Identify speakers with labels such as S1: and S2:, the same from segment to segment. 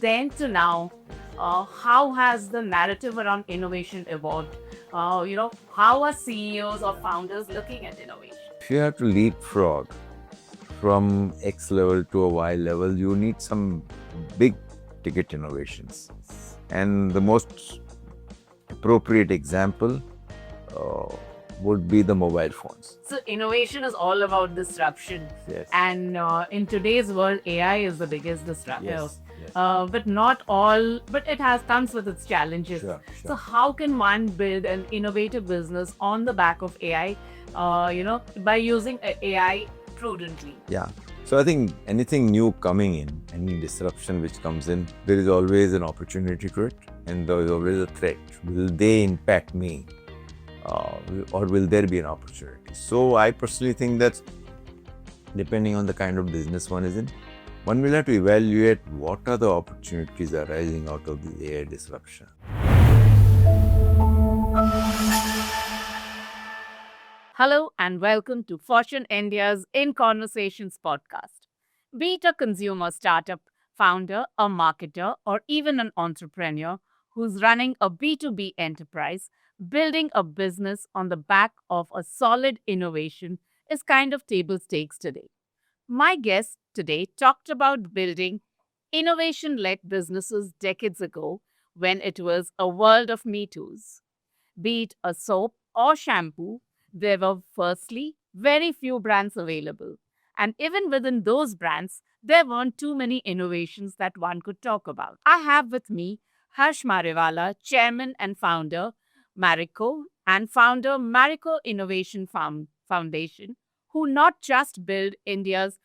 S1: then to now, how has the narrative around innovation evolved? How are CEOs or founders looking at innovation?
S2: If you have to leapfrog from X level to a Y level, you need some big ticket innovations. And the most appropriate example would be the mobile phones.
S1: So innovation is all about disruption.
S2: Yes.
S1: And in today's world, AI is the biggest disruptor.
S2: Yes, yes.
S1: But not all, but it comes with its challenges.
S2: Sure.
S1: So how can one build an innovative business on the back of AI, by using AI prudently?
S2: Yeah. So I think anything new coming in, any disruption which comes in, there is always an opportunity to it, and there is always a threat. Will they impact me? Or will there be an opportunity? So I personally think that depending on the kind of business one is in, one will have to evaluate what are the opportunities arising out of the AI disruption.
S1: Hello and welcome to Fortune India's In Conversations podcast. Be it a consumer startup, founder, a marketer, or even an entrepreneur who's running a B2B enterprise, building a business on the back of a solid innovation is kind of table stakes today. My guest today talked about building innovation led businesses decades ago when it was a world of Me Too's. Be it a soap or shampoo, there were firstly very few brands available. And even within those brands, there weren't too many innovations that one could talk about. I have with me Harsh Mariwala, chairman and founder, Marico, and founder Marico Innovation Foundation, who not just built India's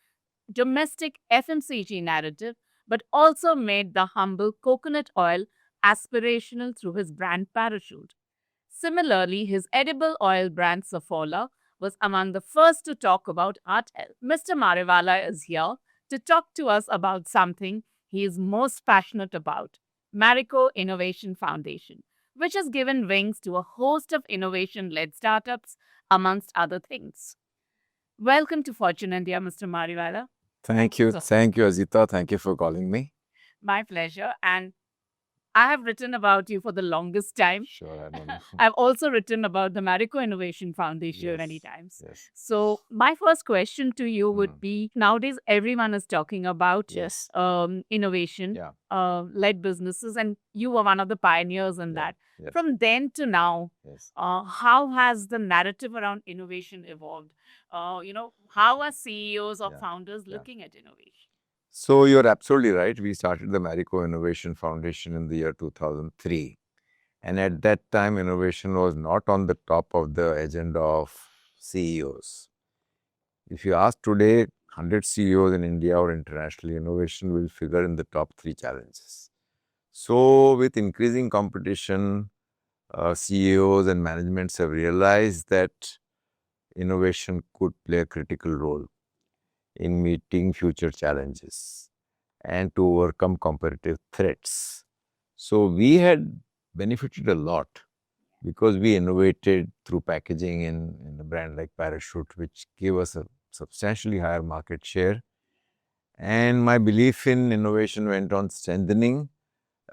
S1: domestic FMCG narrative, but also made the humble coconut oil aspirational through his brand Parachute. Similarly, his edible oil brand Saffola was among the first to talk about heart health. Mr. Mariwala is here to talk to us about something he is most passionate about, Marico Innovation Foundation, which has given wings to a host of innovation-led startups, amongst other things. Welcome to Fortune India, Mr. Mariwala.
S2: Thank you.
S1: So-
S2: Thank you, Azita. Thank you for calling me.
S1: My pleasure. And I have written about you for the longest time.
S2: Sure, I don't know.
S1: I've also written about the Marico Innovation Foundation
S2: Yes,
S1: many times.
S2: Yes.
S1: So my first question to you would
S2: Mm.
S1: be: nowadays everyone is talking about
S2: Yes.
S1: innovation
S2: Yeah.
S1: led businesses, and you were one of the pioneers in
S2: Yeah.
S1: that.
S2: Yes.
S1: From then to now,
S2: Yes.
S1: how has the narrative around innovation evolved? How are CEOs or
S2: Yeah.
S1: founders
S2: Yeah.
S1: looking at innovation?
S2: So you're absolutely right. We started the Marico Innovation Foundation in the year 2003. And at that time, innovation was not on the top of the agenda of CEOs. If you ask today, 100 CEOs in India or internationally, innovation will figure in the top 3 challenges. So with increasing competition, CEOs and managements have realized that innovation could play a critical role in meeting future challenges and to overcome competitive threats. So we had benefited a lot because we innovated through packaging in a brand like Parachute, which gave us a substantially higher market share. And my belief in innovation went on strengthening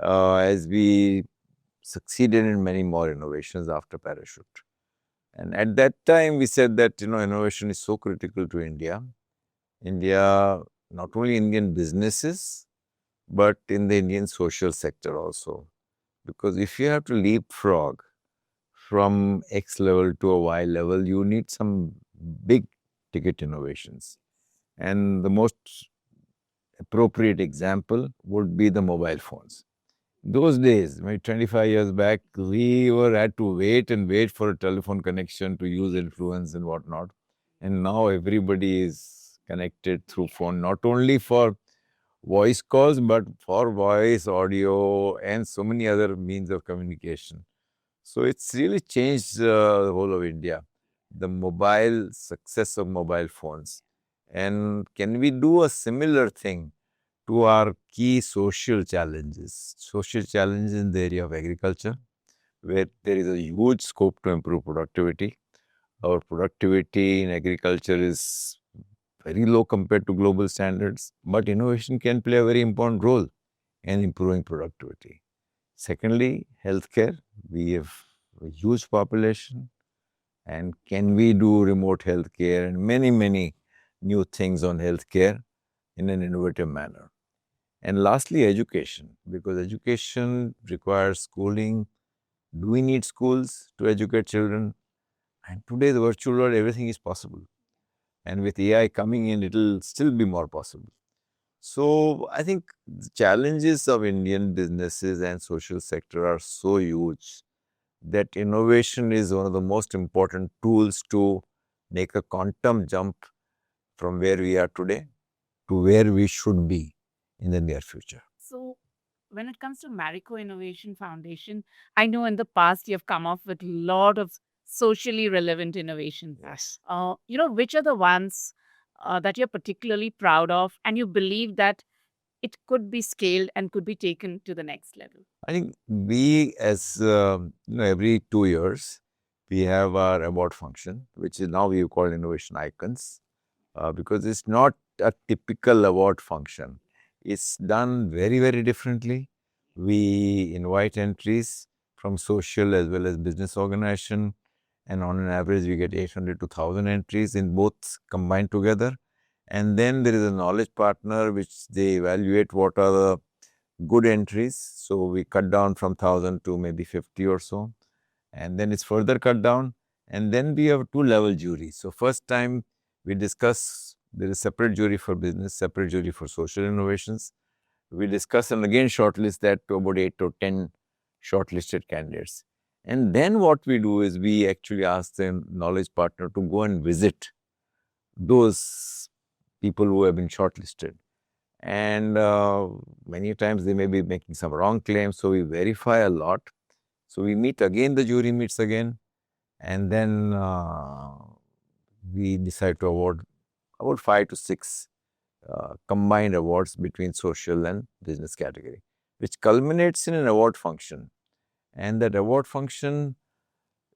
S2: as we succeeded in many more innovations after Parachute. And at that time, we said that, innovation is so critical to India. India, not only Indian businesses, but in the Indian social sector also. Because if you have to leapfrog from X level to a Y level, you need some big ticket innovations. And the most appropriate example would be the mobile phones. Those days, maybe 25 years back, we had to wait and wait for a telephone connection to use influence and whatnot. And now everybody is connected through phone, not only for voice calls, but for voice, audio, and so many other means of communication. So it's really changed the whole of India, the mobile success of mobile phones. And can we do a similar thing to our key social challenges? Social challenges in the area of agriculture, where there is a huge scope to improve productivity. Our productivity in agriculture is very low compared to global standards, but innovation can play a very important role and improving productivity. Secondly, healthcare. We have a huge population, and can we do remote healthcare and many, many new things on healthcare in an innovative manner. And lastly, education, because education requires schooling. Do we need schools to educate children? And today, the virtual world, everything is possible. And with AI coming in, it'll still be more possible. So I think the challenges of Indian businesses and social sector are so huge that innovation is one of the most important tools to make a quantum jump from where we are today to where we should be in the near future.
S1: So, when it comes to Marico Innovation Foundation, I know in the past you've come up with a lot of socially relevant innovations.
S2: Yes.
S1: Which are the ones that you're particularly proud of, and you believe that it could be scaled and could be taken to the next level?
S2: I think we, as every 2 years, we have our award function, which is now we call innovation icons, because it's not a typical award function. It's done very, very differently. We invite entries from social as well as business organization, and on an average, we get 800 to 1,000 entries in both combined together. And then there is a knowledge partner, which they evaluate what are the good entries. So we cut down from 1,000 to maybe 50 or so. And then it's further cut down. And then we have two-level jury. So first time we discuss, there is separate jury for business, separate jury for social innovations. We discuss and again shortlist that to about 8 to 10 shortlisted candidates. And then what we do is we actually ask the knowledge partner to go and visit those people who have been shortlisted. And many times they may be making some wrong claims, so we verify a lot. So we meet again, the jury meets again, and then we decide to award about 5 to 6 combined awards between social and business category, which culminates in an award function. And that award function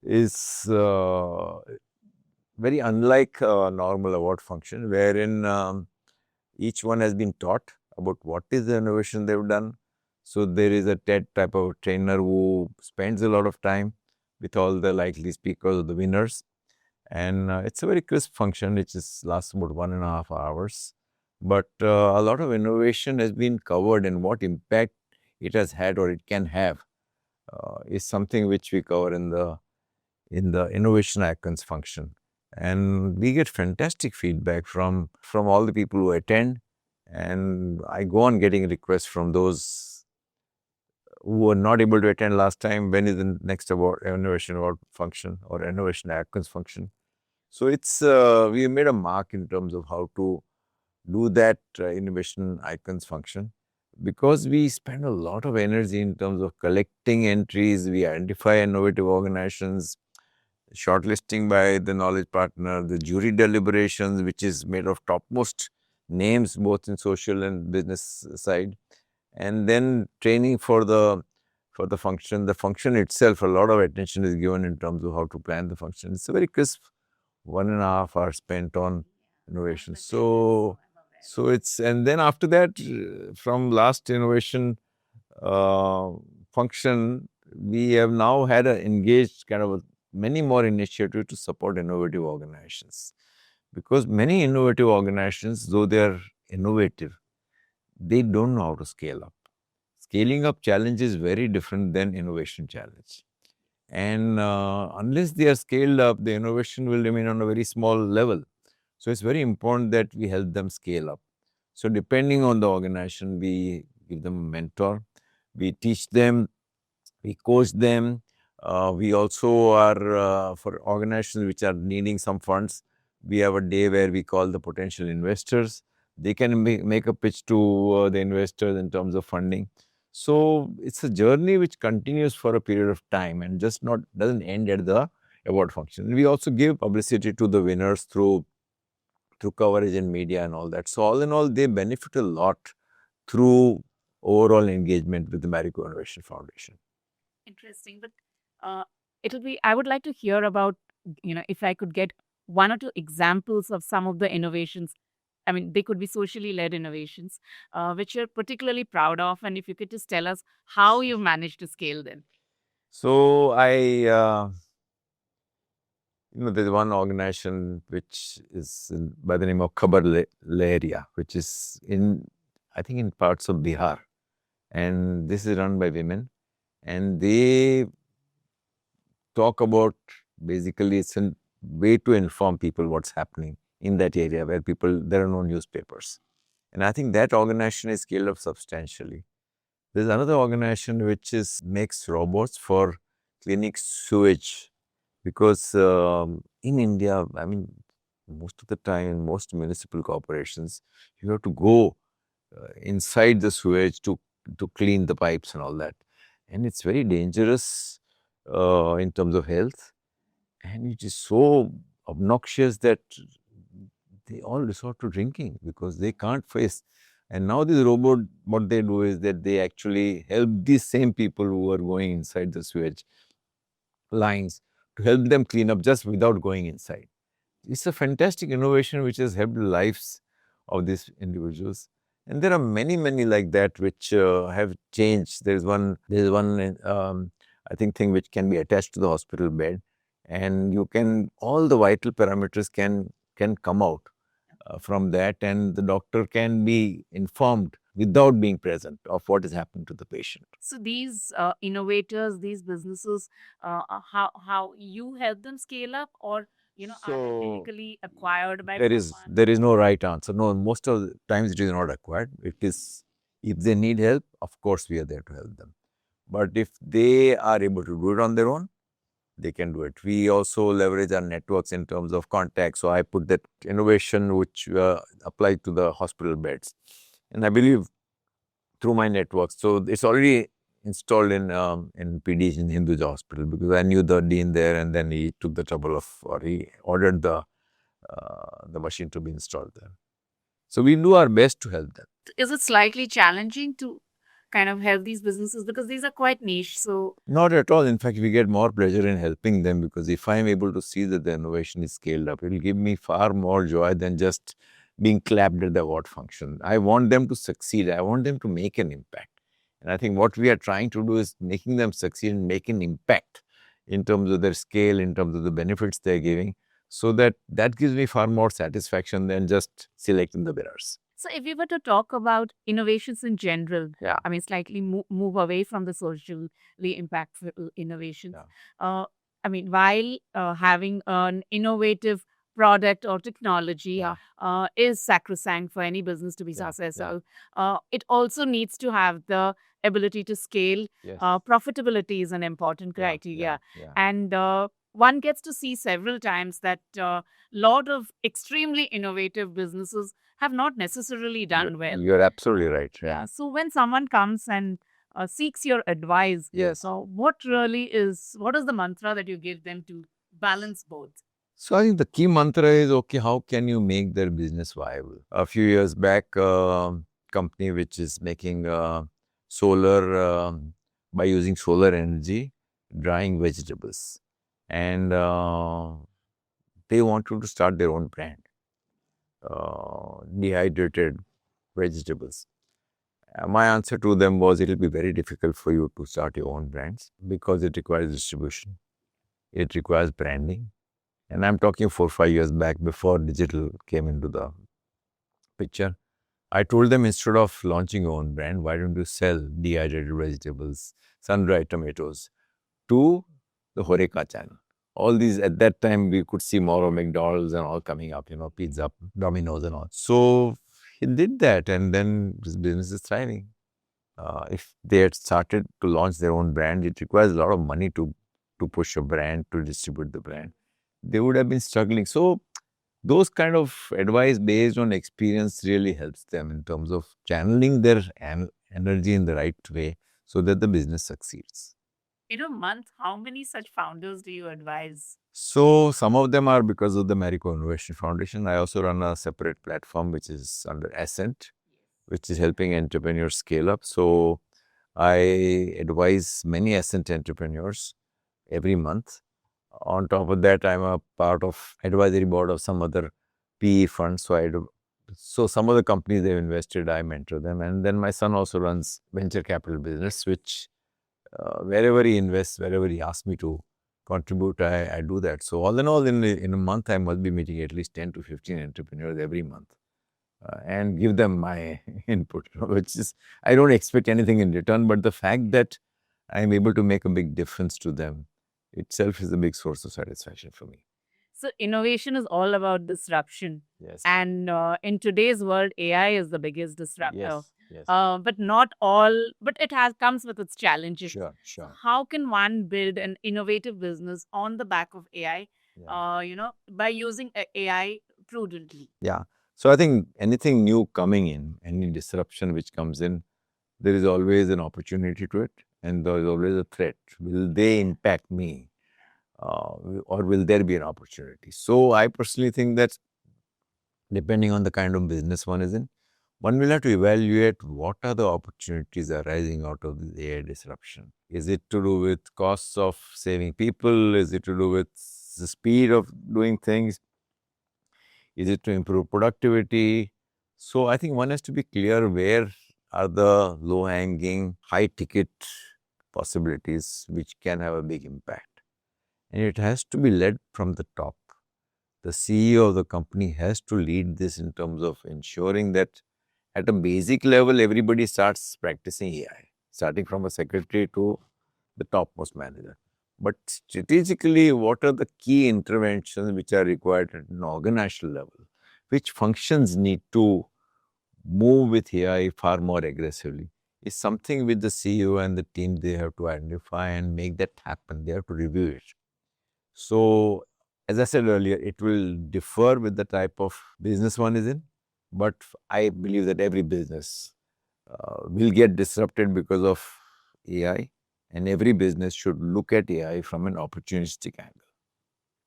S2: is very unlike a normal award function, wherein each one has been taught about what is the innovation they've done. So there is a TED type of trainer who spends a lot of time with all the likely speakers or the winners. And it's a very crisp function, which lasts about 1.5 hours. But a lot of innovation has been covered, and what impact it has had or it can have is something which we cover in the innovation icons function. And we get fantastic feedback from all the people who attend. And I go on getting requests from those who were not able to attend last time. When is the next award, innovation award function or innovation icons function? So it's we made a mark in terms of how to do that innovation icons function, because we spend a lot of energy in terms of collecting entries. We identify innovative organizations, shortlisting by the knowledge partner, the jury deliberations, which is made of topmost names both in social and business side, and then training for the function. The function itself, a lot of attention is given in terms of how to plan the function. It's a very crisp 1.5 hours spent on innovation. So it's, and then after that, from last innovation uh, function, we have now had engaged kind of many more initiatives to support innovative organizations. Because many innovative organizations, though they are innovative, they don't know how to scale up. Scaling up challenge is very different than innovation challenge. And unless they are scaled up, the innovation will remain on a very small level. So it's very important that we help them scale up. So depending on the organization, we give them a mentor, we teach them, we coach them. We also are, for organizations which are needing some funds, we have a day where we call the potential investors. They can make a pitch to the investors in terms of funding. So it's a journey which continues for a period of time and just not doesn't end at the award function. We also give publicity to the winners through coverage in media and all that. So all in all, they benefit a lot through overall engagement with the Marico Innovation Foundation.
S1: Interesting. But I would like to hear about, if I could get one or two examples of some of the innovations I mean, they could be socially led innovations, which you're particularly proud of. And if you could just tell us how you managed to scale them.
S2: So there's one organization which is by the name of Khabar Leria, which is I think, in parts of Bihar. And this is run by women. And they talk about, basically, it's a way to inform people what's happening in that area where there are no newspapers. And I think that organization is scaled up substantially. There's another organization which makes robots for cleaning sewage, because in India, I mean, most of the time in most municipal corporations, you have to go inside the sewage to clean the pipes and all that. And it's very dangerous in terms of health. And it is so obnoxious that they all resort to drinking because they can't face. And now this robot, what they do is that they actually help these same people who are going inside the sewage lines to help them clean up just without going inside. It's a fantastic innovation which has helped the lives of these individuals. And there are many, many like that which have changed. There's one I think, thing which can be attached to the hospital bed, and all the vital parameters can come out from that, and the doctor can be informed without being present of what is happening to the patient.
S1: So these innovators, these businesses, how you help them scale up, or are they
S2: So
S1: typically acquired by
S2: there
S1: someone?
S2: is no right answer. No, most of the times it is not acquired. It is, if they need help, of course we are there to help them. But if they are able to do it on their own, they can do it. We also leverage our networks in terms of contacts. So I put that innovation which applied to the hospital beds, and I believe through my networks. So it's already installed in PD in Hinduja Hospital, because I knew the dean there, and then he took the trouble of, or he ordered the machine to be installed there. So we do our best to help them.
S1: Is it slightly challenging to kind of help these businesses because these are quite niche? So
S2: Not at all. In fact, we get more pleasure in helping them, because if I'm able to see that the innovation is scaled up, it will give me far more joy than just being clapped at the award function. I want them to succeed. I want them to make an impact. And I think what we are trying to do is making them succeed and make an impact in terms of their scale, in terms of the benefits they're giving. So that gives me far more satisfaction than just selecting the winners.
S1: So if we were to talk about innovations in general,
S2: Yeah.
S1: I mean, slightly move away from the socially impactful innovations.
S2: Yeah.
S1: I mean, while having an innovative product or technology
S2: Yeah.
S1: is sacrosanct for any business to be
S2: Yeah.
S1: successful, it also needs to have the ability to scale.
S2: Yes.
S1: Profitability is an important
S2: Yeah.
S1: criteria.
S2: Yeah.
S1: And one gets to see several times that a lot of extremely innovative businesses have not necessarily done well.
S2: You're absolutely right.
S1: Yeah. So when someone comes and seeks your advice,
S2: Yes.
S1: so what is the mantra that you give them to balance both?
S2: So I think the key mantra is, okay, how can you make their business viable? A few years back, company which is making solar, by using solar energy, drying vegetables. And they wanted to start their own brand, dehydrated vegetables. My answer to them was, it will be very difficult for you to start your own brands, because it requires distribution. It requires branding. And I'm talking 4 or 5 years back, before digital came into the picture. I told them, instead of launching your own brand, why don't you sell dehydrated vegetables, sun-dried tomatoes to the Horeca channel? All these, at that time, we could see more of McDonald's and all coming up, Pizza, Domino's and all. So he did that, and then his business is thriving. If they had started to launch their own brand, it requires a lot of money to push a brand, to distribute the brand. They would have been struggling. So those kind of advice based on experience really helps them in terms of channeling their energy in the right way, so that the business succeeds.
S1: In a month, how many such founders do you advise?
S2: So some of them are because of the Marico Innovation Foundation. I also run a separate platform which is under Ascent, which is helping entrepreneurs scale up. So I advise many Ascent entrepreneurs every month. On top of that, I'm a part of advisory board of some other PE funds. So I So some of the companies they've invested, I mentor them. And then my son also runs venture capital business, which wherever he invests, wherever he asks me to contribute, I do that. So all in all, in a month, I must be meeting at least 10 to 15 entrepreneurs every month and give them my input, which is, I don't expect anything in return, but the fact that I'm able to make a big difference to them itself is a big source of satisfaction for me.
S1: So innovation is all about disruption.
S2: Yes.
S1: And in today's world, AI is the biggest disruptor.
S2: Yes. Yes.
S1: But not all, but it has comes with its challenges.
S2: Sure.
S1: So
S2: Sure.
S1: how can one build an innovative business on the back of AI,
S2: Yeah.
S1: by using AI prudently?
S2: Yeah. So I think anything new coming in, any disruption which comes in, there is always an opportunity to it, and there is always a threat. Will they impact me, or will there be an opportunity? So I personally think that depending on the kind of business one is in, one will have to evaluate what are the opportunities arising out of this AI disruption. Is it to do with costs of saving people? Is it to do with the speed of doing things? Is it to improve productivity? So I think one has to be clear where are the low-hanging, high-ticket possibilities which can have a big impact. And it has to be led from the top. The CEO of the company has to lead this in terms of ensuring that at a basic level, everybody starts practicing AI, starting from a secretary to the topmost manager. But strategically, what are the key interventions which are required at an organizational level? Which functions need to move with AI far more aggressively? Is something with the CEO and the team they have to identify and make that happen. They have to review it. So, as I said earlier, it will differ with the type of business one is in, but I believe that every business will get disrupted because of AI, and every business should look at AI from an opportunistic angle.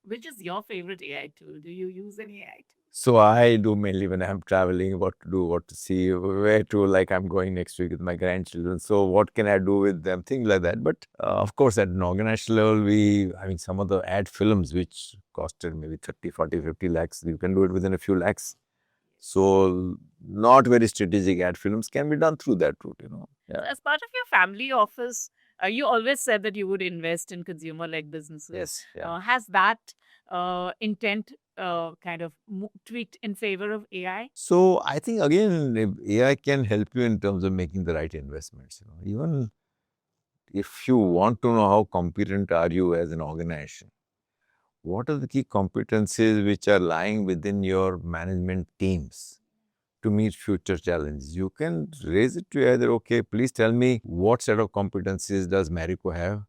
S1: Which is your favorite AI tool? Do you use any AI tool?
S2: So I do mainly when I'm traveling, what to do, what to see, where to, like I'm going next week with my grandchildren. So what can I do with them, things like that. But of course, at an organizational level, I mean, some of the ad films which costed maybe 30, 40, 50 lakhs, you can do it within a few lakhs. So not very strategic ad films can be done through that route.
S1: So
S2: Yeah.
S1: as part of your family office, you always said that you would invest in consumer-led businesses.
S2: Yes. Yeah.
S1: Has that intent kind of tweaked in favor of AI?
S2: So I think again, AI can help you in terms of making the right investments. Even if you want to know how competent are you as an organization, what are the key competencies which are lying within your management teams to meet future challenges? You can raise it to either, okay, please tell me what set of competencies does Marico have?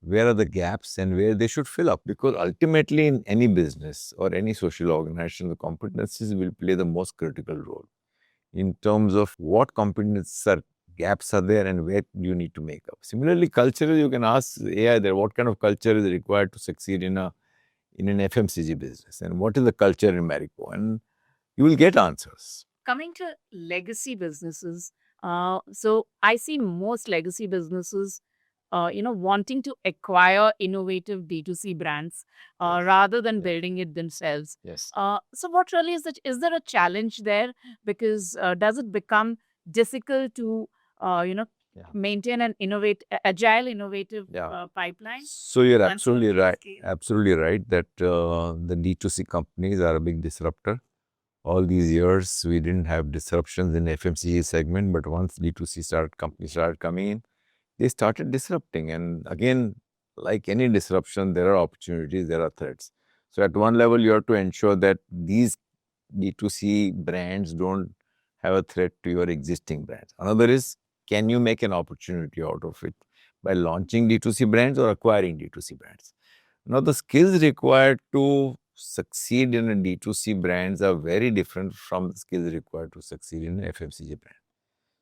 S2: Where are the gaps and where they should fill up? Because ultimately in any business or any social organization, the competencies will play the most critical role in terms of what competencies are gaps are there and where you need to make up. Similarly, culture, you can ask AI there, what kind of culture is required to succeed in an FMCG business, and what is the culture in Marico, and you will get answers.
S1: Coming to legacy businesses, so I see most legacy businesses, wanting to acquire innovative D2C brands
S2: Yes.
S1: rather than
S2: Yeah.
S1: building it themselves.
S2: Yes.
S1: So what really is that? Is there a challenge there? Because does it become difficult to,
S2: Yeah.
S1: maintain an agile, innovative
S2: Yeah.
S1: pipeline?
S2: So you're
S1: Once you
S2: absolutely
S1: reach
S2: right.
S1: scale?
S2: Absolutely right that the D2C companies are a big disruptor. All these years, we didn't have disruptions in FMCG segment, but once D2C companies started coming in, they started disrupting. And again, like any disruption, there are opportunities, there are threats. So at one level, you have to ensure that these D2C brands don't have a threat to your existing brands. Another is, can you make an opportunity out of it by launching D2C brands or acquiring D2C brands? Now, the skills required to succeed in a D2C brands are very different from the skills required to succeed in an FMCG brand.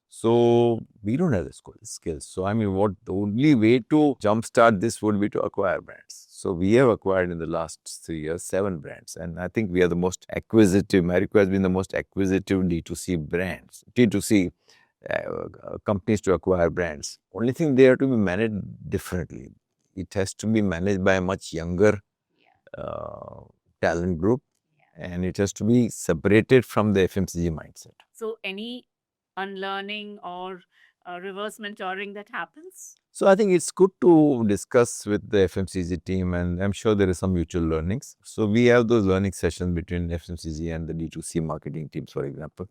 S2: So we don't have the skills. So I mean, what the only way to jumpstart this would be to acquire brands. So we have acquired in the last 3 years 7 brands, and I think we are the most acquisitive. Marico has been the most acquisitive D2C brands, D2C companies to acquire brands. Only thing, they have to be managed differently. It has to be managed by a much younger uh, talent group, and it has to be separated from the FMCG mindset.
S1: So, any unlearning or reverse mentoring that happens?
S2: So I think it's good to discuss with the FMCG team, and I'm sure there is some mutual learnings. So we have those learning sessions between FMCG and the D2C marketing teams, for example.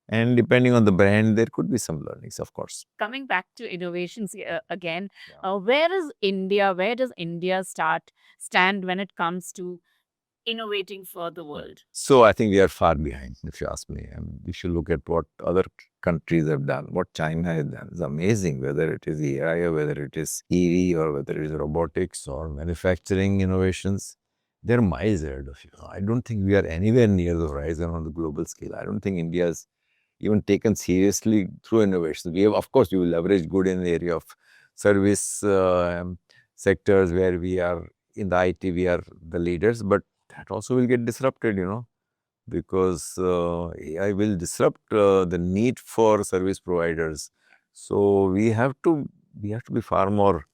S2: And depending on the brand, there could be some learnings, of course.
S1: Coming back to innovations again,
S2: Yeah.
S1: where does India stand when it comes to innovating for the world?
S2: So I think we are far behind, if you ask me. You should look at what other countries have done, what China has done. It's amazing, whether it is AI or whether it is EV or whether it is robotics or manufacturing innovations. They're miles ahead of you. I don't think we are anywhere near the horizon on the global scale. I don't think India is even taken seriously through innovation. We have, of course, we will leverage good in the area of service sectors where we are in the IT, we are the leaders, but that also will get disrupted, because AI will disrupt the need for service providers. So we have to be far more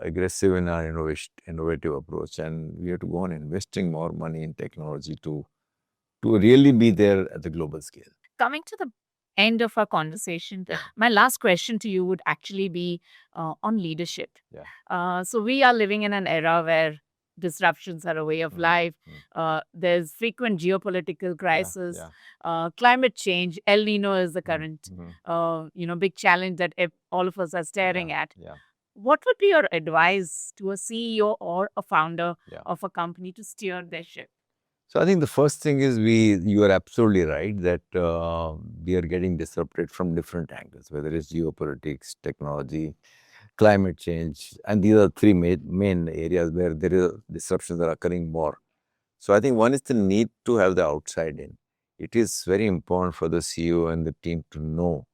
S2: aggressive in our innovative approach, and we have to go on investing more money in technology to really be there at the global scale.
S1: Coming to the end of our conversation, my last question to you would actually be on leadership.
S2: Yeah.
S1: So, we are living in an era where disruptions are a way of life. There's frequent geopolitical crisis, climate change. El Nino is the current, big challenge that all of us are staring at. What would be your advice to a CEO or a founder of a company to steer their ship?
S2: So I think the first thing is you are absolutely right that we are getting disrupted from different angles, whether it's geopolitics, technology, climate change, and these are three main areas where there is disruptions that are occurring more. So I think one is the need to have the outside in. It is very important for the CEO and the team to know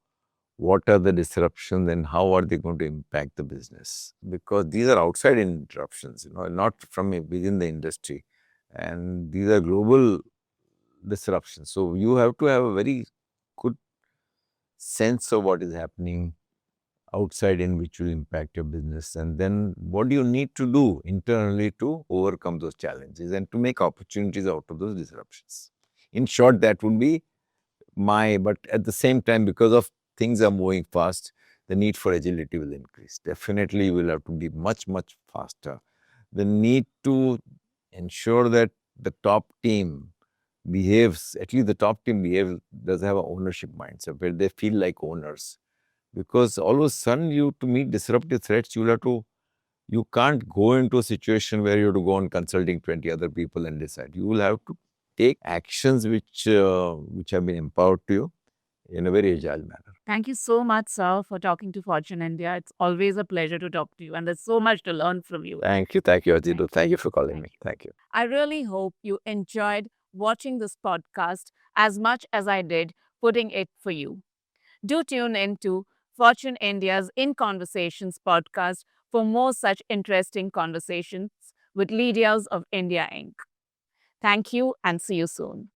S2: what are the disruptions and how are they going to impact the business, because these are outside interruptions, not from within the industry, and these are global disruptions. So you have to have a very good sense of what is happening outside in, which will impact your business, and then what do you need to do internally to overcome those challenges and to make opportunities out of those disruptions. In short, that would be but at the same time, because of things are moving fast, the need for agility will increase. Definitely, you will have to be much, much faster. The need to ensure that the top team at least the top team does have an ownership mindset where they feel like owners. Because all of a sudden, to meet disruptive threats, you can't go into a situation where you have to go on consulting 20 other people and decide. You will have to take actions which have been empowered to you in a very agile manner.
S1: Thank you so much, sir, for talking to Fortune India. It's always a pleasure to talk to you, and there's so much to learn from you.
S2: Thank you, Ajidu. Thank you for calling me. Thank you.
S1: I really hope you enjoyed watching this podcast as much as I did putting it for you. Do tune in to Fortune India's In Conversations podcast for more such interesting conversations with leaders of India Inc. Thank you and see you soon.